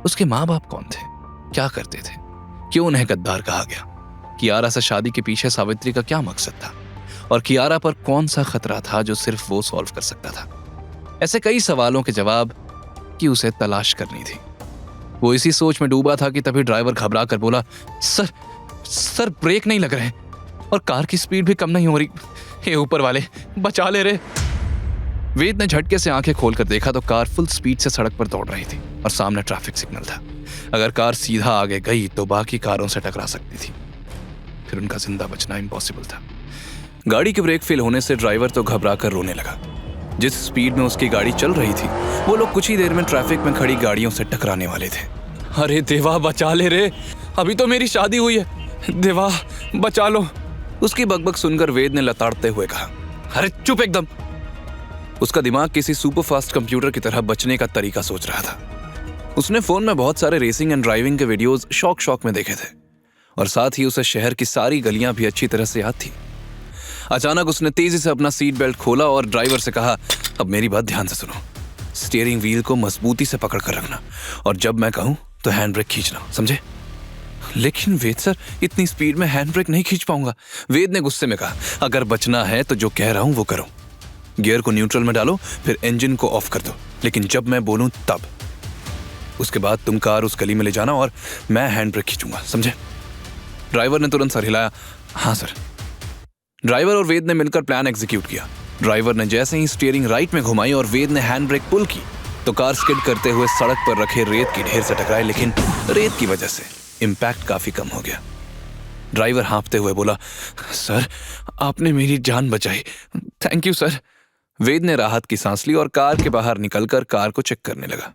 उसके माँ बाप कौन थे, क्या करते थे, क्यों उन्हें गद्दार कहा गया, कियारा से शादी के पीछे सावित्री का क्या मकसद था, और कियारा पर कौन सा खतरा था जो सिर्फ वो सॉल्व कर सकता था। ऐसे कई सवालों के जवाब कि उसे तलाश करनी थी। वो इसी सोच में डूबा था कि तभी ड्राइवर घबरा कर बोला, सर ब्रेक नहीं लग रहे और कार की स्पीड भी कम नहीं हो रही। हे ऊपर वाले, बचा ले रे। वेद ने झटके से आंखें खोलकर देखा तो कार फुल स्पीड से सड़क पर दौड़ रही थी और सामने ट्रैफिक सिग्नल था। अगर कार सीधा आगे गई तो बाकी कारों से टकरा सकती थी, फिर उनका जिंदा बचना इम्पॉसिबल था। गाड़ी के ब्रेक फेल होने से ड्राइवर तो घबरा कर रोने लगा। जिस स्पीड में उसकी गाड़ी चल रही थी वो लोग कुछ ही देर में ट्रैफिक में खड़ी गाड़ियों से टकराने वाले थे। अरे देवा, बचा ले रे, अभी तो मेरी शादी हुई है, देवा बचा लो। उसकी बकबक सुनकर वेद ने लताड़ते हुए कहा, अरे चुप एकदम। उसका दिमाग किसी सुपरफास्ट कंप्यूटर की तरह बचने का तरीका सोच रहा था। उसने फोन में बहुत सारे रेसिंग एंड ड्राइविंग के वीडियोस शौक में देखे थे और साथ ही उसे शहर की सारी गलियां भी अच्छी तरह से याद थी। अचानक उसने तेजी से अपना सीट बेल्ट खोला और ड्राइवर से कहा, अब मेरी बात ध्यान से सुनो, स्टीयरिंग व्हील को मजबूती से पकड़ कर रखना और जब मैं कहूं तो हैंड ब्रेक खींचना, समझे? लेकिन वेद सर, इतनी स्पीड में हैंड ब्रेक नहीं खींच पाऊंगा। वेद ने गुस्से में कहा, अगर बचना है तो जो कह रहा हूं वो करो। गियर को न्यूट्रल में डालो, फिर इंजन को ऑफ कर दो, लेकिन जब मैं बोलूं तब। उसके बाद तुम कार उस गली में ले जाना और मैं हैंड ब्रेक खींचूंगा, समझे? ड्राइवर ने तुरंत सर हिलाया, हाँ सर। ड्राइवर और वेद ने मिलकर प्लान एग्जीक्यूट किया। ड्राइवर ने जैसे ही स्टीयरिंग राइट में घुमाई और वेद ने हैंड ब्रेक पुल की तो कार स्किड करते हुए सड़क पर रखे रेत की ढेर से टकराई, लेकिन रेत की वजह से इंपैक्ट काफी कम हो गया। ड्राइवर हाँफते हुए बोला, सर आपने मेरी जान बचाई, थैंक यू सर। वेद ने राहत की सांस ली और कार के बाहर निकलकर कार को चेक करने लगा।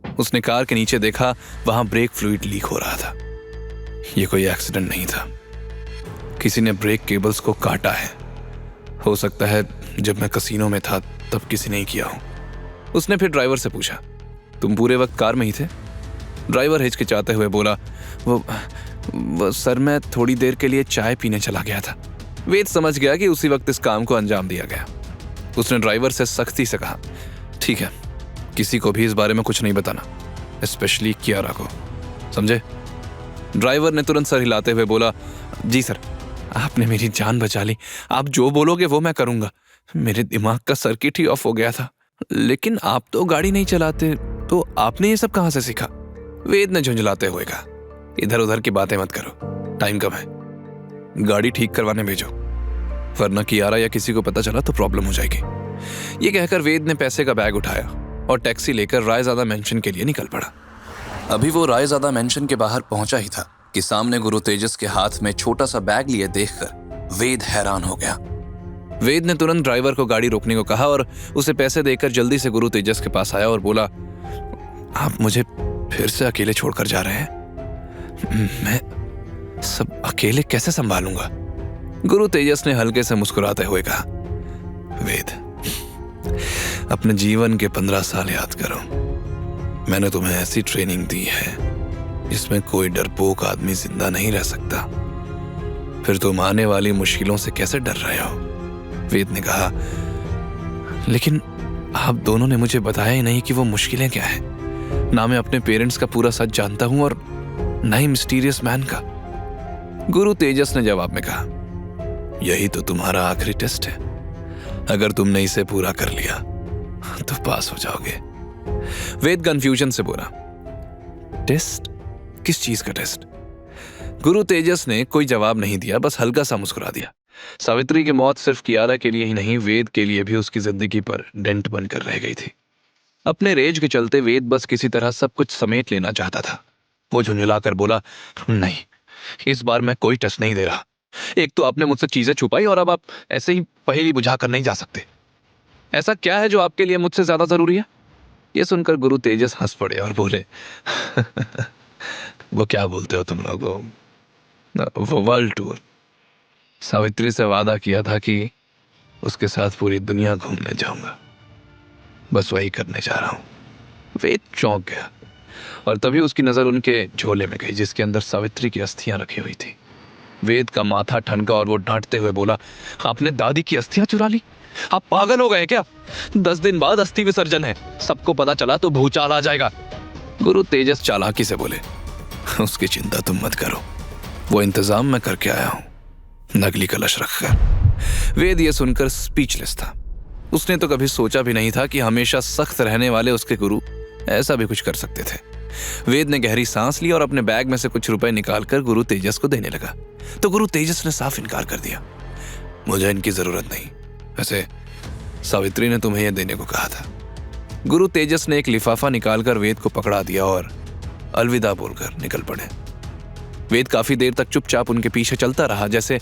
उसने कार के नीचे देखा, वहां ब्रेक फ्लूइड लीक हो रहा था। यह कोई एक्सीडेंट नहीं था, किसी ने ब्रेक केबल्स को काटा है। हो सकता है जब मैं कसीनो में था तब किसी ने किया हो। उसने फिर ड्राइवर से पूछा, तुम पूरे वक्त कार में ही थे? ड्राइवर हिचकिचाते हुए बोला, वो सर मैं थोड़ी देर के लिए चाय पीने चला गया था। वेद समझ गया कि उसी वक्त इस काम को अंजाम दिया गया। उसने ड्राइवर से सख्ती से कहा, ठीक है, किसी को भी इस बारे में कुछ नहीं बताना, स्पेशली कियारा को, समझे? ड्राइवर ने तुरंत सर हिलाते हुए बोला, जी सर, आपने मेरी जान बचा ली, आप जो बोलोगे वो मैं करूंगा। मेरे दिमाग का सर्किट ही ऑफ हो गया था। लेकिन आप तो गाड़ी नहीं चलाते, तो आपने ये सब कहां से सीखा? वेद ने झुंझलाते हुए कहा, इधर उधर की बातें मत करो, टाइम कम है, गाड़ी ठीक करवाने भेजो, वरना कियारा या किसी को पता चला तो प्रॉब्लम हो जाएगी। ये कहकर वेद ने पैसे का बैग उठाया और टैक्सी लेकर रायजादा मेंशन के लिए निकल पड़ा। अभी वो रायजादा मेंशन के बाहर पहुंचा ही था कि सामने गुरु तेजस के हाथ में छोटा सा बैग लिए देखकर वेद हैरान हो गया। वेद ने तुरंत ड्राइवर को गाड़ी रोकने को कहा और उसे पैसे देकर जल्दी से गुरु तेजस के पास आया और बोला, आप मुझे फिर से अकेले छोड़कर जा रहे हैं? मैं सब अकेले कैसे संभालूंगा? गुरु तेजस ने हल्के से मुस्कुराते हुए कहा, वेद, अपने जीवन के 15 साल याद करो। मैंने तुम्हें ऐसी ट्रेनिंग दी है जिसमें कोई डरपोक आदमी जिंदा नहीं रह सकता। फिर तुम आने वाली मुश्किलों से कैसे डर रहे हो? वेद ने कहा, लेकिन आप दोनों ने मुझे बताया ही नहीं कि वो मुश्किलें क्या है। ना मैं अपने पेरेंट्स का पूरा सच जानता हूं और ना ही मिस्टीरियस मैन का। गुरु तेजस ने जवाब में कहा, यही तो तुम्हारा आखिरी टेस्ट है। अगर तुमने इसे पूरा कर लिया तो पास हो जाओगे। वेद कंफ्यूजन से बोला, टेस्ट? किस चीज का टेस्ट? गुरु तेजस ने कोई जवाब नहीं दिया, बस हल्का सा मुस्कुरा दिया। सावित्री की मौत सिर्फ कियारा के लिए ही नहीं, वेद के लिए भी उसकी जिंदगी पर डेंट बनकर रह गई थी। अपने रेज के चलते वेद बस किसी तरह सब कुछ समेट लेना चाहता था। वो झुंझलाकर बोला, नहीं, इस बार मैं कोई टेस्ट नहीं दे रहा। एक तो आपने मुझसे चीजें छुपाई और अब आप ऐसे ही पहेली बुझा कर नहीं जा सकते। ऐसा क्या है जो आपके लिए मुझसे ज्यादा जरूरी है? ये सुनकर गुरु तेजस हंस पड़े और बोले, वो क्या बोलते हो तुम लोग, वो वर्ल्ड टूर। सावित्री से वादा किया था कि उसके साथ पूरी दुनिया घूमने जाऊंगा, बस वही करने जा रहा हूं। वेद चौंक गया और तभी उसकी नजर उनके झोले में गई जिसके अंदर सावित्री की अस्थियां रखी हुई थी। वेद का माथा ठनका और वो डांटते हुए बोला, आपने दादी की अस्थियां चुरा ली? आप पागल हो गए क्या? 10 दिन बाद अस्थि विसर्जन है, सबको पता चला तो भूचाल आ जाएगा। गुरु तेजस चालाकी से बोले, उसकी चिंता तुम मत करो, वो इंतजाम मैं करके आया हूं, नकली कलश रखकर। वेद ये सुनकर स्पीचलेस था। उसने तो कभी सोचा भी नहीं था कि हमेशा सख्त रहने वाले उसके गुरु ऐसा भी कुछ कर सकते थे। वेद ने गहरी सांस ली और अपने बैग में से कुछ रुपए निकालकर गुरु तेजस को देने लगा, तो गुरु तेजस ने साफ इनकार कर दिया। मुझे इनकी जरूरत नहीं, वैसे सावित्री ने तुम्हें यह देने को कहा था। गुरु तेजस ने एक लिफाफा निकालकर वेद को पकड़ा दिया और अलविदा बोलकर निकल पड़े। वेद काफी देर तक चुपचाप उनके पीछे चलता रहा, जैसे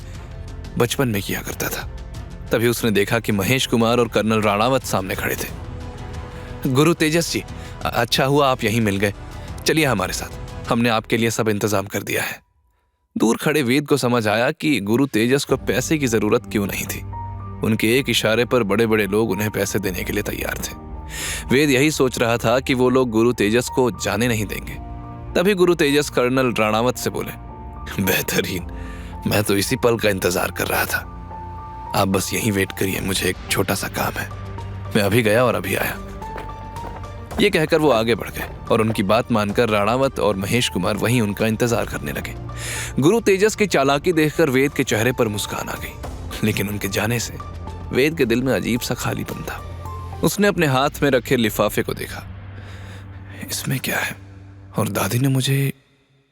बचपन में किया करता था। तभी उसने देखा कि महेश कुमार और कर्नल राणावत सामने खड़े थे। गुरु तेजस जी, अच्छा हुआ आप यहीं मिल गए, चलिए हमारे साथ, हमने आपके लिए सब इंतजाम कर दिया है। दूर खड़े वेद को समझ आया कि गुरु तेजस को पैसे की जरूरत क्यों नहीं थी। उनके एक इशारे पर बड़े बड़े लोग उन्हें पैसे देने के लिए तैयार थे। वेद यही सोच रहा था कि वो लोग गुरु तेजस को जाने नहीं देंगे। तभी गुरु तेजस कर्नल राणावत से बोले, बेहतरीन, मैं तो इसी पल का इंतजार कर रहा था, आप बस यहीं वेट करिए, मुझे एक छोटा सा काम है, मैं अभी गया और अभी आया। ये कहकर वो आगे बढ़ गए और उनकी बात मानकर राणावत और महेश कुमार वहीं उनका इंतजार करने लगे। गुरु तेजस की चालाकी देखकर वेद के चेहरे पर मुस्कान आ गई, लेकिन उनके जाने से वेद के दिल में अजीब सा खालीपन था। उसने अपने हाथ में रखे लिफाफे को देखा, इसमें क्या है और दादी ने मुझे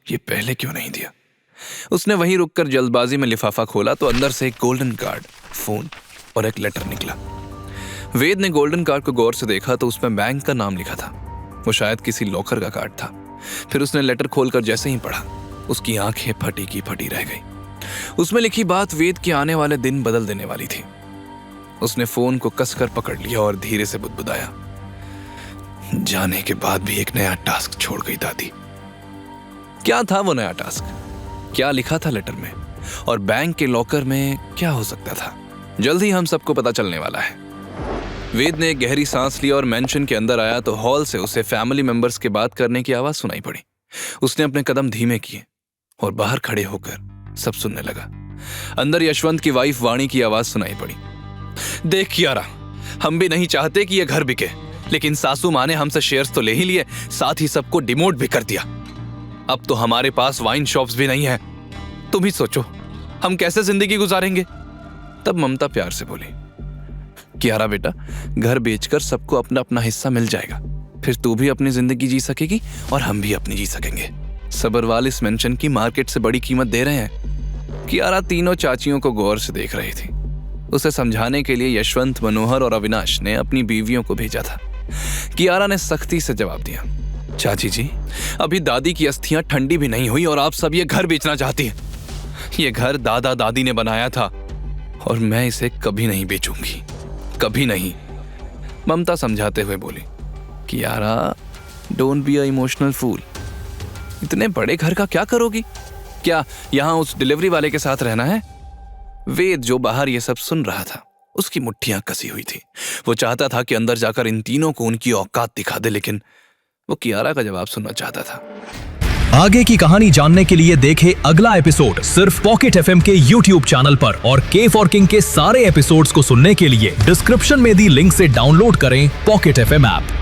ये पहले क्यों नहीं दिया। उसने वहीं रुककर जल्दबाजी में लिफाफा खोला तो अंदर से एक गोल्डन कार्ड, फोन और एक लेटर निकला। वेद ने गोल्डन कार्ड को गौर से देखा तो उसमें बैंक का नाम लिखा था। वो शायद किसी लॉकर का कार्ड था। फिर उसने लेटर खोलकर जैसे ही पढ़ा, उसकी आंखें फटी की फटी रह गई। उसमें लिखी बात वेद के आने वाले दिन बदल देने वाली थी। उसने फोन को कसकर पकड़ लिया और धीरे से बुदबुदाया, जाने के बाद भी एक नया टास्क छोड़ गई दादी। क्या था वो नया टास्क? क्या लिखा था लेटर में? और बैंक के लॉकर में क्या हो सकता था? जल्द ही हम सबको पता चलने वाला है। वेद ने एक गहरी सांस ली और मेंशन के अंदर आया तो हॉल से उसे फैमिली मेंबर्स के बात करने की आवाज सुनाई पड़ी। उसने अपने कदम धीमे किए और बाहर खड़े होकर सब सुनने लगा। अंदर यशवंत की वाइफ वाणी की आवाज सुनाई पड़ी, देख कियारा, हम भी नहीं चाहते कि यह घर बिके, लेकिन सासू माँ ने हमसे शेयर्स तो ले ही लिए, साथ ही सबको डिमोट भी कर दिया। अब तो हमारे पास वाइन शॉप्स भी नहीं है। तुम ही सोचो हम कैसे जिंदगी गुजारेंगे। तब ममता प्यार से बोली, कियारा बेटा, घर बेचकर सबको अपना अपना हिस्सा मिल जाएगा, फिर तू भी अपनी जिंदगी जी सकेगी और हम भी अपनी जी सकेंगे। सबरवाल इस मेंशन की मार्केट से बड़ी कीमत दे रहे हैं। कियारा तीनों चाचियों को गौर से देख रही थी। उसे समझाने के लिए यशवंत, मनोहर और अविनाश ने अपनी बीवियों को भेजा था। कियारा ने सख्ती से जवाब दिया, चाची जी, अभी दादी की अस्थियां ठंडी भी नहीं हुई और आप सब ये घर बेचना चाहती हैं। ये घर दादा दादी ने बनाया था और मैं इसे कभी नहीं बेचूंगी, कभी नहीं। ममता समझाते हुए बोली, Kiara, don't be a emotional fool. इतने बड़े घर का क्या करोगी? क्या यहां उस डिलीवरी वाले के साथ रहना है? वेद जो बाहर ये सब सुन रहा था, उसकी मुट्ठियां कसी हुई थी। वो चाहता था कि अंदर जाकर इन तीनों को उनकी औकात दिखा दे, लेकिन वो कियारा का जवाब सुनना चाहता था। आगे की कहानी जानने के लिए देखें अगला एपिसोड सिर्फ पॉकेट एफएम के YouTube चैनल पर, और के फॉर किंग के सारे एपिसोड्स को सुनने के लिए डिस्क्रिप्शन में दी लिंक से डाउनलोड करें पॉकेट एफएम ऐप।